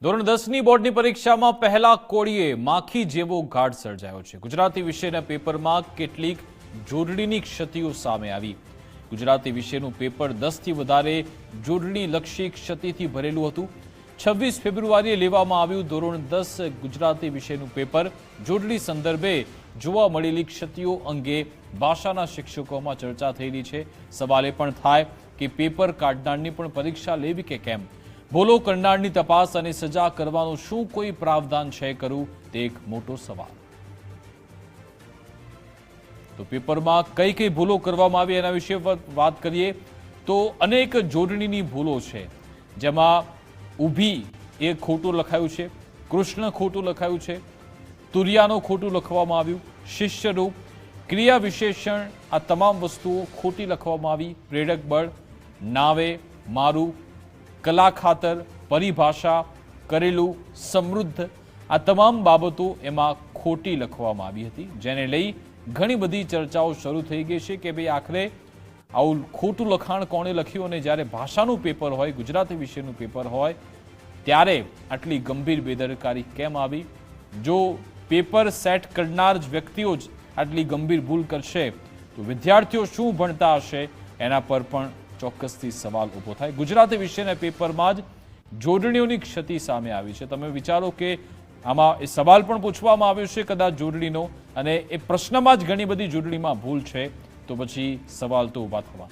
ધોરણ 10ની બોર્ડની પરીક્ષામાં પહેલા કોળીએ માખી જેવો ઘાટ સર્જાયો છે। ગુજરાતી વિષયના પેપરમાં કેટલીક જોડણીની ક્ષતિઓ સામે આવી। ગુજરાતી વિષયનું પેપર 10થી વધારે જોડણીલક્ષી ક્ષતિથી ભરેલું હતું। 26 ફેબ્રુઆરીએ લેવામાં આવ્યું ધોરણ 10 ગુજરાતી વિષયનું પેપર। જોડણી સંદર્ભે જોવા મળેલી ક્ષતિઓ અંગે ભાષાના શિક્ષકોમાં ચર્ચા થયેલી છે। સવાલ એ પણ થાય કે પેપર કાઢનારની પણ પરીક્ષા લેવી કે કેમ? ભૂલો કરનારની તપાસ અને સજા કરવાનું શું કોઈ પ્રાવધાન છે ખરું? તે એક મોટો સવાલ। તો પેપરમાં કઈ કઈ ભૂલો કરવામાં આવી એના વિશે વાત કરીએ તો અનેક જોડણીની ભૂલો છે, જેમાં ઊભી એ ખોટું લખાયું છે, કૃષ્ણ ખોટું લખાયું છે, તુરિયાનો ખોટું લખવામાં આવ્યું, શિષ્યરૂપ, ક્રિયા વિશેષણ આ તમામ વસ્તુઓ ખોટી લખવામાં આવી। પ્રેરક બળ, નાવે, મારું, કલા ખાતર, પરિભાષા, કરેલું, સમૃદ્ધ આ તમામ બાબતો એમાં ખોટી લખવામાં આવી હતી, જેને લઈ ઘણી બધી ચર્ચાઓ શરૂ થઈ ગઈ છે કે ભાઈ આખરે આવું ખોટું લખાણ કોણે લખ્યું અને જ્યારે ભાષાનું પેપર હોય, ગુજરાતી વિષયનું પેપર હોય ત્યારે આટલી ગંભીર બેદરકારી કેમ આવી? જો પેપર સેટ કરનાર જ વ્યક્તિઓ જ આટલી ગંભીર ભૂલ કરશે તો વિદ્યાર્થીઓ શું ભણતા હશે? એના પર પણ ચોક્કસથી સવાલ ઊભો થાય। ગુજરાતી વિષયના પેપરમાં જ જોડણીઓની ક્ષતિ સામે આવી છે। તમે વિચારો કે આમાં એ સવાલ પણ પૂછવામાં આવ્યો છે કદાચ જોડણીનો, અને એ પ્રશ્નમાં જ ઘણી બધી જોડણીમાં ભૂલ છે, તો પછી સવાલ તો ઊભા થવા।